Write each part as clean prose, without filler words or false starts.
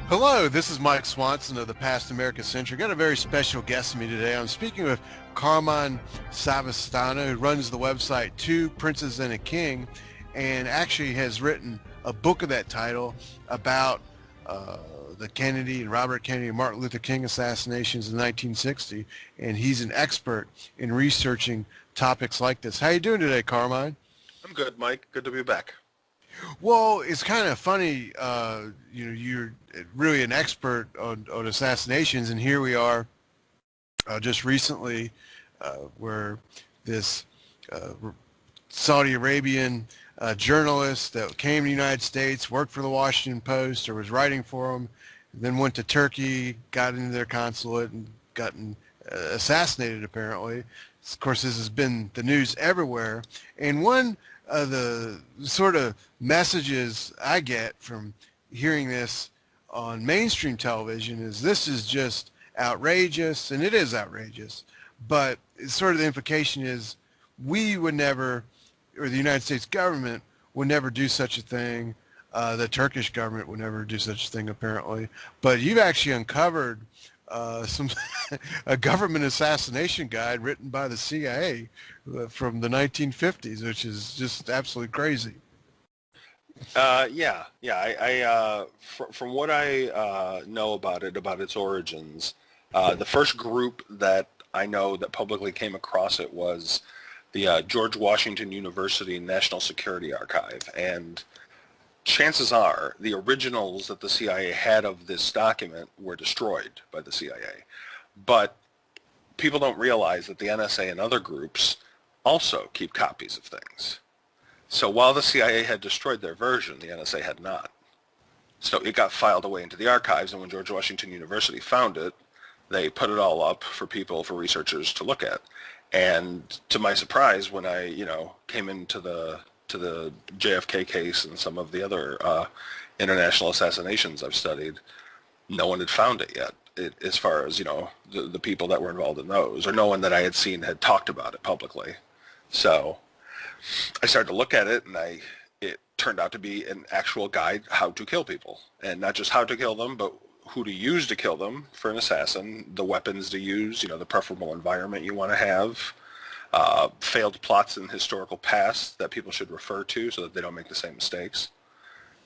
Hello, this is Mike Swanson of the Past America Century. Got a very special guest with me today. I'm speaking with Carmine Savastano, who runs the website Two Princes and a King, and actually has written a book of that title about the Kennedy and Robert Kennedy and Martin Luther King assassinations in 1960, and he's an expert in researching topics like this. How you doing today, Carmine? I'm good, Mike. Good to be back. Well, it's kind of funny, you're really an expert on assassinations, and here we are just recently where this uh, Saudi Arabian journalist that came to the United States, worked for the Washington Post or was writing for them, then went to Turkey, got into their consulate and gotten assassinated apparently. Of course, this has been the news everywhere. And one of the sort of messages I get from hearing this on mainstream television is this is just outrageous, and it is outrageous. But it's sort of the implication is we would never, or the United States government would never do such a thing. The Turkish government would never do such a thing, apparently. But you've actually uncovered some a government assassination guide written by the CIA from the 1950s, which is just absolutely crazy. Yeah. From what I know about it, about its origins, the first group that I know that publicly came across it was the George Washington University National Security Archive, and chances are the originals that the CIA had of this document were destroyed by the CIA. But people don't realize that the NSA and other groups also keep copies of things. So while the CIA had destroyed their version, the NSA had not. So it got filed away into the archives, and when George Washington University found it, they put it all up for people, for researchers to look at. And to my surprise, when I, came into the JFK case and some of the other international assassinations I've studied, no one had found it yet. As far as the people that were involved in those, or no one that I had seen had talked about it publicly. So I started to look at it, and it turned out to be an actual guide how to kill people, and not just how to kill them, but who to use to kill them for an assassin, the weapons to use, the preferable environment you want to have, failed plots in historical past that people should refer to so that they don't make the same mistakes.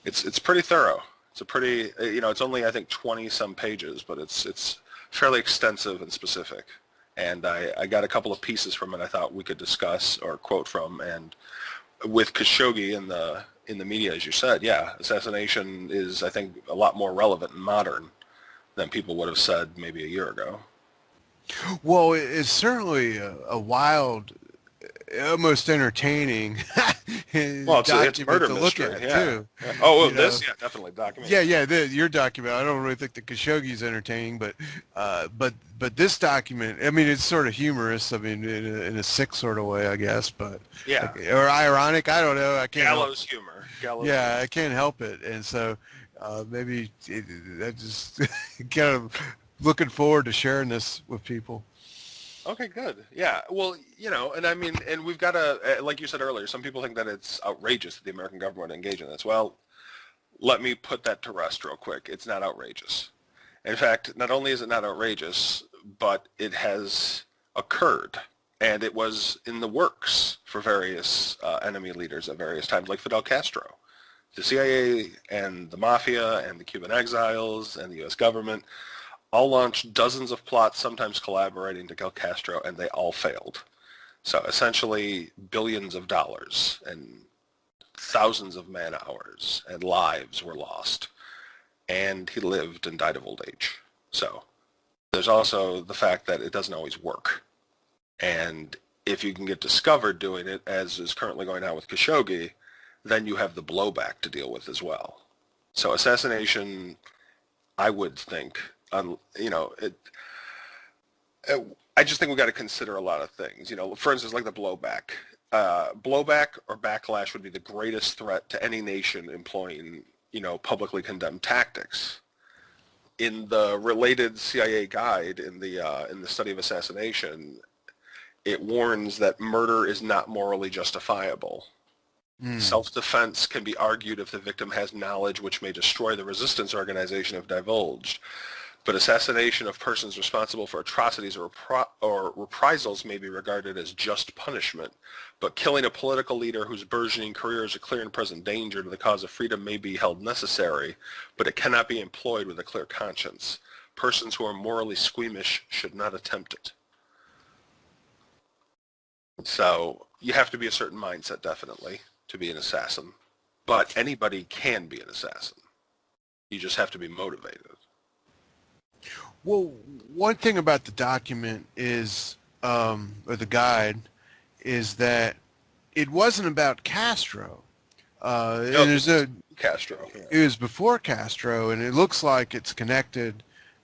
It's pretty thorough. It's a pretty, it's only I think 20 some pages, but it's fairly extensive and specific. And I got a couple of pieces from it I thought we could discuss or quote from. And with Khashoggi in the media, as you said, yeah, assassination is I think a lot more relevant and modern than people would have said maybe a year ago. Well, it's certainly a wild, almost entertaining Well, it's document murder to look mystery, at yeah. too. Yeah. Oh, well, You know, this, yeah, definitely document. your document. I don't really think the Khashoggi's entertaining, but this document, I mean, it's sort of humorous. I mean, in a sick sort of way, I guess, but Yeah, or ironic. I don't know. I can't help. gallows humor. Gallows Yeah, humor. I can't help it, and so I just kind of looking forward to sharing this with people. Okay, good. Yeah, well, and I mean, and we've got like you said earlier, some people think that it's outrageous that the American government would engage in this. Well, let me put that to rest real quick. It's not outrageous. In fact, not only is it not outrageous, but it has occurred, and it was in the works for various enemy leaders at various times, like Fidel Castro. The CIA and the Mafia and the Cuban exiles and the U.S. government all launched dozens of plots, sometimes collaborating to kill Castro, and they all failed. So essentially billions of dollars and thousands of man hours and lives were lost. And he lived and died of old age. So there's also the fact that it doesn't always work. And if you can get discovered doing it, as is currently going on with Khashoggi, then you have the blowback to deal with as well. So assassination, I would think, I just think we've got to consider a lot of things. For instance, like the blowback. Blowback or backlash would be the greatest threat to any nation employing, publicly condemned tactics. In the related CIA guide in the study of assassination, it warns that murder is not morally justifiable. Mm. Self-defense can be argued if the victim has knowledge which may destroy the resistance organization if divulged. But assassination of persons responsible for atrocities or reprisals may be regarded as just punishment. But killing a political leader whose burgeoning career is a clear and present danger to the cause of freedom may be held necessary, but it cannot be employed with a clear conscience. Persons who are morally squeamish should not attempt it. So you have to be a certain mindset, definitely, to be an assassin. But anybody can be an assassin. You just have to be motivated. Well, one thing about the document is, or the guide, is that it wasn't about Castro. And No, there's a, Castro. it was before Castro, and it looks like it's connected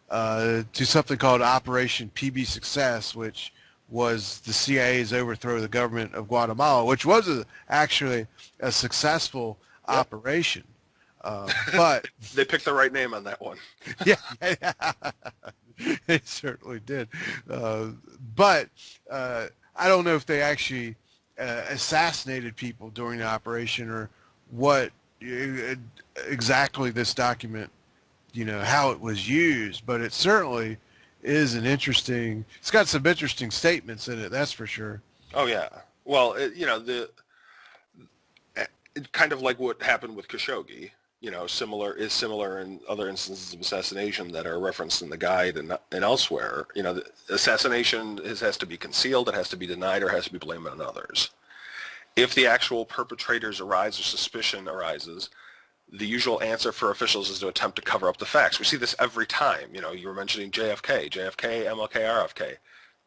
to something called Operation PB Success, which was the CIA's overthrow of the government of Guatemala, which was actually a successful operation. But They picked the right name on that one. yeah, they certainly did. But I don't know if they actually assassinated people during the operation or what exactly this document, how it was used. But it certainly is it's got some interesting statements in it, that's for sure. Oh yeah. Well, kind of like what happened with Khashoggi. Similar in other instances of assassination that are referenced in the guide and elsewhere. The assassination has to be concealed, it has to be denied, or has to be blamed on others. If the actual perpetrators arise or suspicion arises, the usual answer for officials is to attempt to cover up the facts. We see this every time. You were mentioning JFK, MLK, RFK.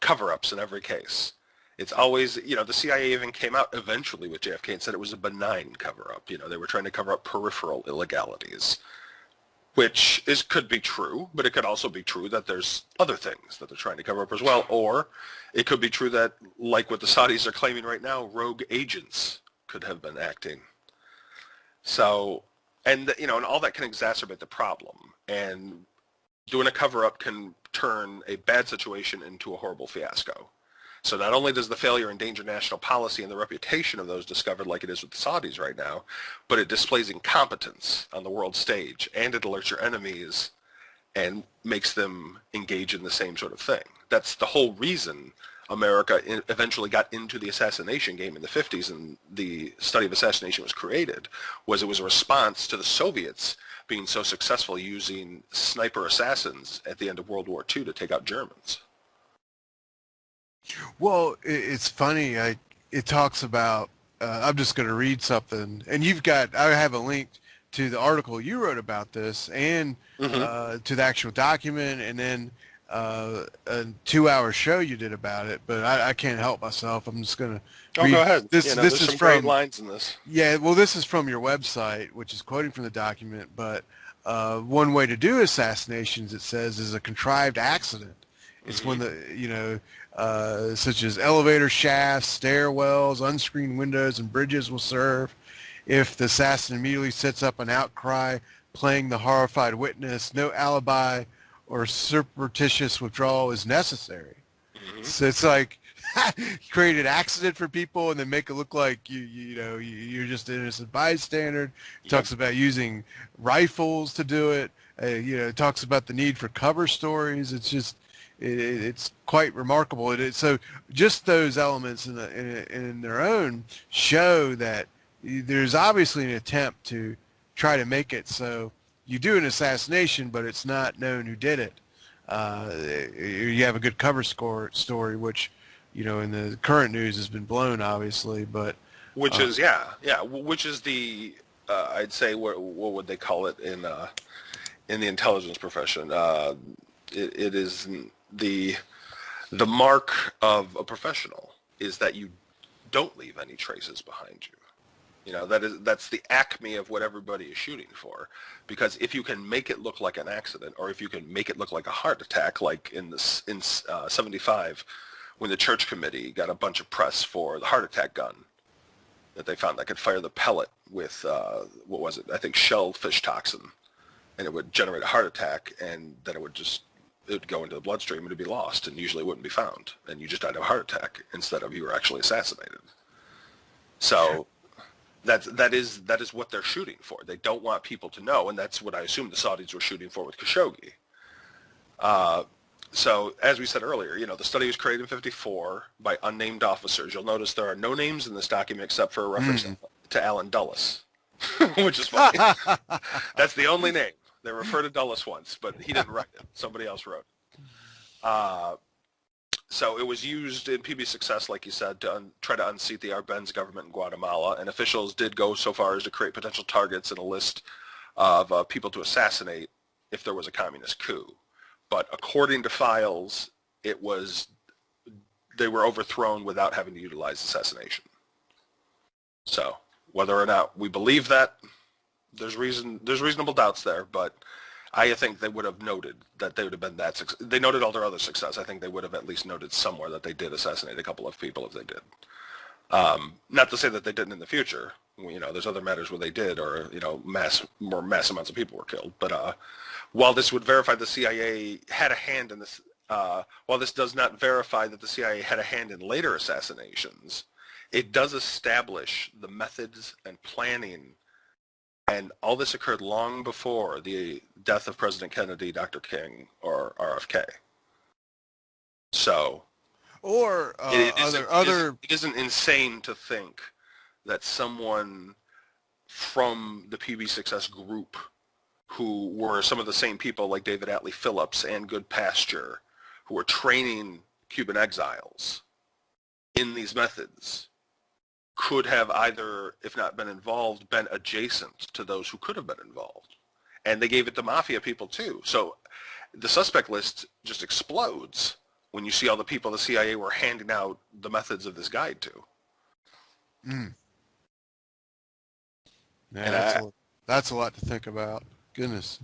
Cover-ups in every case. It's always, the CIA even came out eventually with JFK and said it was a benign cover-up. They were trying to cover up peripheral illegalities, which could be true, but it could also be true that there's other things that they're trying to cover up as well. Or it could be true that, like what the Saudis are claiming right now, rogue agents could have been acting. So, and all that can exacerbate the problem. And doing a cover-up can turn a bad situation into a horrible fiasco. So not only does the failure endanger national policy and the reputation of those discovered, like it is with the Saudis right now, but it displays incompetence on the world stage, and it alerts your enemies and makes them engage in the same sort of thing. That's the whole reason America eventually got into the assassination game in the 50s, and the study of assassination was created, was it was a response to the Soviets being so successful using sniper assassins at the end of World War II to take out Germans. Well, it's funny. It talks about. I'm just going to read something, and I have a link to the article you wrote about this, and to the actual document, and then a 2-hour show you did about it. But I can't help myself. I'm just going to read. Go ahead. This there's is some from great lines in this. Yeah. Well, this is from your website, which is quoting from the document. But one way to do assassinations, it says, is a contrived accident. It's when such as elevator shafts, stairwells, unscreened windows, and bridges will serve. If the assassin immediately sets up an outcry, playing the horrified witness, no alibi or surreptitious withdrawal is necessary. So it's like create an accident for people and then make it look like you're just an innocent bystander. It talks about using rifles to do it. It talks about the need for cover stories. It's just it's quite remarkable. So just those elements in their own show that there's obviously an attempt to try to make it so you do an assassination, but it's not known who did it. You have a good cover story, which in the current news has been blown, obviously, but which is which is the I'd say what would they call it in the intelligence profession? It is the mark of a professional is that you don't leave any traces behind you. That's the acme of what everybody is shooting for, because if you can make it look like an accident, or if you can make it look like a heart attack, like in 75, when the church committee got a bunch of press for the heart attack gun that they found that could fire the pellet with what was it? I think shellfish toxin, and it would generate a heart attack, and then it would go into the bloodstream and it'd be lost, and usually wouldn't be found, and you just died of a heart attack instead of you were actually assassinated. So that is what they're shooting for. They don't want people to know, and that's what I assume the Saudis were shooting for with Khashoggi. So, as we said earlier, the study was created in 1954 by unnamed officers. You'll notice there are no names in this document except for a reference to Alan Dulles, which is funny. That's the only name. They refer to Dulles once, but he didn't write it. Somebody else wrote it. So it was used in PB Success, like you said, to try to unseat the Arbenz government in Guatemala, and officials did go so far as to create potential targets and a list of people to assassinate if there was a communist coup. But according to files, they were overthrown without having to utilize assassination. So whether or not we believe that, there's reasonable doubts there, but I think they would have noted that they would have been that they noted all their other success. I think they would have at least noted somewhere that they did assassinate a couple of people if they did. Not to say that they didn't in the future. There's other matters where they did, or mass amounts of people were killed. But while this would verify the CIA had a hand in this, while this does not verify that the CIA had a hand in later assassinations, it does establish the methods and planning. And all this occurred long before the death of President Kennedy, Dr. King, or RFK. So, or it isn't insane to think that someone from the PB Success group, who were some of the same people like David Atlee Phillips and Good Pasture, who were training Cuban exiles in these methods, could have either, if not been involved, been adjacent to those who could have been involved. And they gave it to mafia people too. So the suspect list just explodes when you see all the people the CIA were handing out the methods of this guide to. Yeah, that's a lot to think about. Goodness.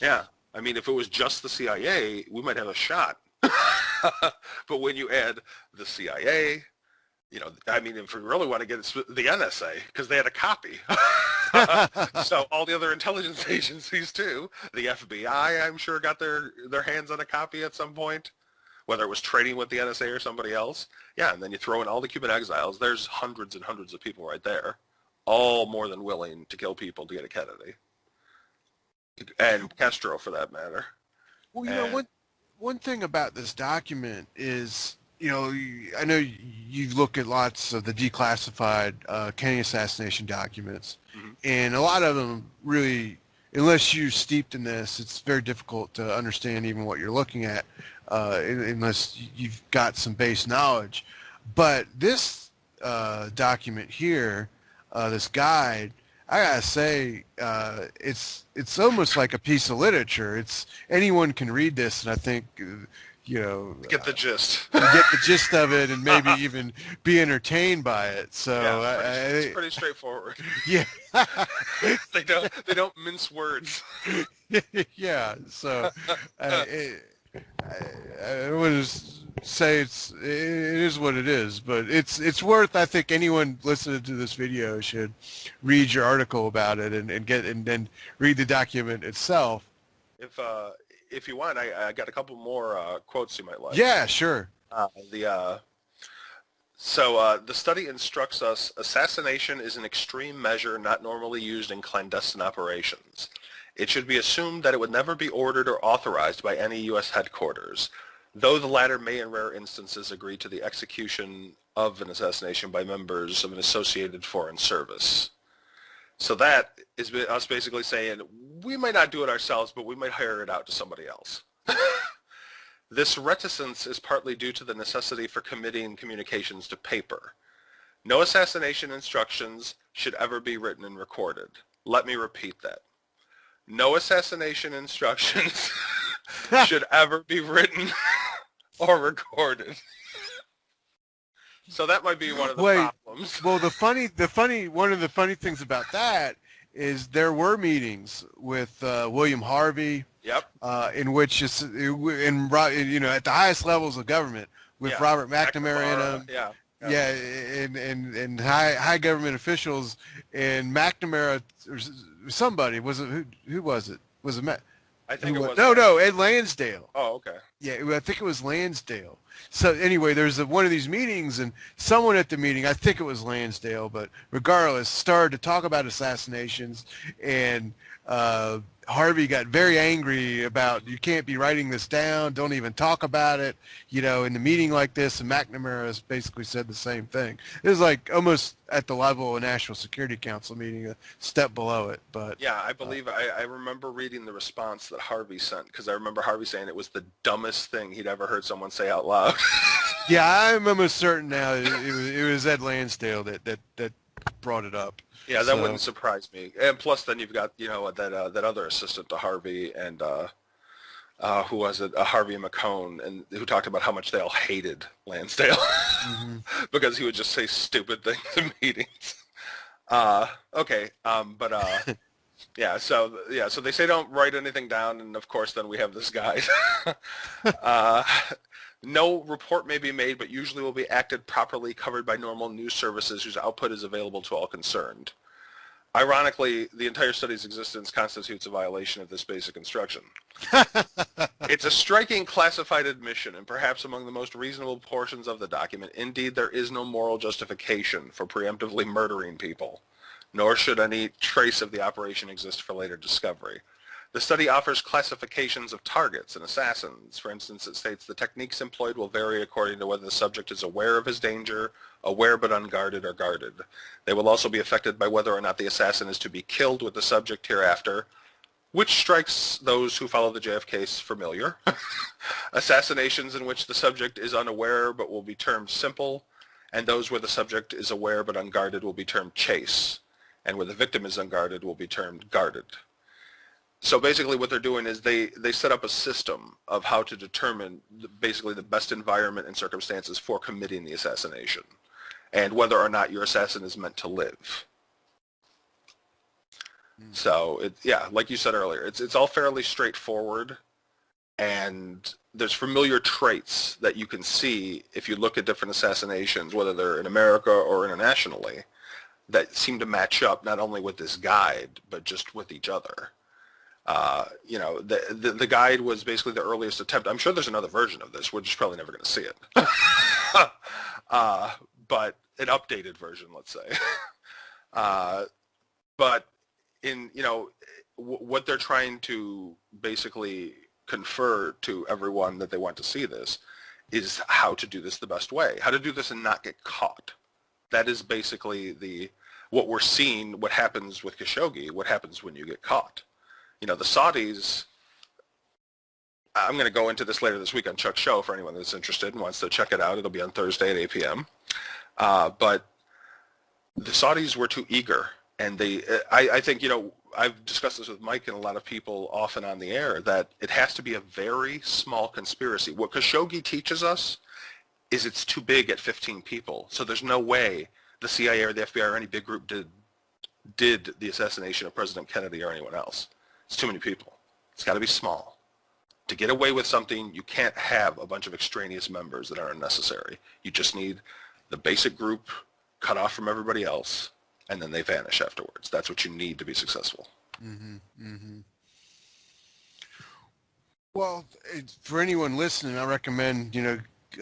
Yeah. I mean, if it was just the CIA, we might have a shot. But when you add the CIA, if we really want to get the NSA, because they had a copy. So all the other intelligence agencies too, the FBI, I'm sure, got their hands on a copy at some point, whether it was trading with the NSA or somebody else. Yeah, and then you throw in all the Cuban exiles. There's hundreds and hundreds of people right there, all more than willing to kill people to get a Kennedy. And Castro, for that matter. Well, one thing about this document is, I know you look at lots of the declassified Kennedy assassination documents, and a lot of them really, unless you're steeped in this, it's very difficult to understand even what you're looking at, unless you've got some base knowledge. But this document here, this guide, I gotta say, it's almost like a piece of literature. Anyone can read this, and I think, get the gist. Get the gist of it, and maybe even be entertained by it. So yeah, it's pretty straightforward. Yeah, they don't mince words. Yeah. So I would say it is what it is, but it's worth. I think anyone listening to this video should read your article about it and then read the document itself. If you want, I got a couple more quotes you might like. Yeah, sure. So the study instructs us, assassination is an extreme measure not normally used in clandestine operations. It should be assumed that it would never be ordered or authorized by any U.S. headquarters, though the latter may in rare instances agree to the execution of an assassination by members of an associated foreign service. So that is us basically saying, we might not do it ourselves, but we might hire it out to somebody else. This reticence is partly due to the necessity for committing communications to paper. No assassination instructions should ever be written and recorded. Let me repeat that. No assassination instructions should ever be written or recorded. So that might be one of the problems. Well, one of the funny things about that is there were meetings with William Harvey. Yep. In which at the highest levels of government with Robert McNamara in them. Yeah. Yeah, and high government officials, and McNamara or somebody who was it? Was it I think it was No, Ed Lansdale. Oh, okay. Yeah, I think it was Lansdale. So anyway, there's one of these meetings, and someone at the meeting, I think it was Lansdale, but regardless, started to talk about assassinations, and Harvey got very angry about, you can't be writing this down, don't even talk about it, in the meeting like this, and McNamara has basically said the same thing. It was like almost at the level of a National Security Council meeting, a step below it. But yeah, I believe I remember reading the response that Harvey sent, because I remember Harvey saying it was the dumbest thing he'd ever heard someone say out loud. yeah, I'm almost certain now it was Ed Lansdale that brought it up. Yeah, that wouldn't surprise me. And plus, then you've got that other assistant to Harvey, and who was it? Harvey McCone, and who talked about how much they all hated Lansdale because he would just say stupid things in meetings. Okay, yeah, so they say don't write anything down, and of course, then we have this guide. No report may be made, but usually will be acted properly, covered by normal news services whose output is available to all concerned. Ironically, the entire study's existence constitutes a violation of this basic instruction. It's a striking classified admission, and perhaps among the most reasonable portions of the document. Indeed, there is no moral justification for preemptively murdering people, nor should any trace of the operation exist for later discovery. The study offers classifications of targets and assassins. For instance, it states the techniques employed will vary according to whether the subject is aware of his danger, aware but unguarded, or guarded. They will also be affected by whether or not the assassin is to be killed with the subject hereafter, which strikes those who follow the JFK case familiar. Assassinations in which the subject is unaware but will be termed simple, and those where the subject is aware but unguarded will be termed chase, and where the victim is unguarded will be termed guarded. So basically what they're doing is they set up a system of how to determine basically the best environment and circumstances for committing the assassination, and whether or not your assassin is meant to live. So, like you said earlier, it's all fairly straightforward, and there's familiar traits that you can see if you look at different assassinations, whether they're in America or internationally, that seem to match up not only with this guide, but just with each other. The guide was basically the earliest attempt. I'm sure there's another version of this. We're just probably never going to see it. But an updated version, let's say. But in, what they're trying to basically confer to everyone that they want to see this is how to do this the best way, how to do this and not get caught. That is basically what we're seeing, what happens with Khashoggi, what happens when you get caught. The Saudis, I'm going to go into this later this week on Chuck's show for anyone that's interested and wants to check it out. It'll be on Thursday at 8 p.m. But the Saudis were too eager. And I think, I've discussed this with Mike and a lot of people often on the air, that it has to be a very small conspiracy. What Khashoggi teaches us is it's too big at 15 people. So there's no way the CIA or the FBI or any big group did the assassination of President Kennedy or anyone else. It's too many people. It's got to be small. To get away with something, you can't have a bunch of extraneous members that are unnecessary. You just need the basic group cut off from everybody else, and then they vanish afterwards. That's what you need to be successful. Well, for anyone listening, I recommend,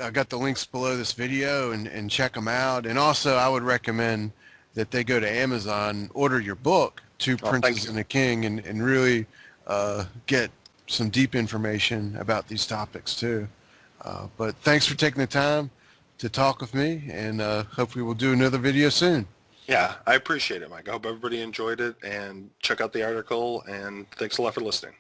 I got the links below this video and check them out. And also, I would recommend that they go to Amazon, order your book, Two Princes and a King, and really get some deep information about these topics too. But thanks for taking the time to talk with me, and hopefully we'll do another video soon. Yeah, I appreciate it, Mike. I hope everybody enjoyed it, and check out the article, and thanks a lot for listening.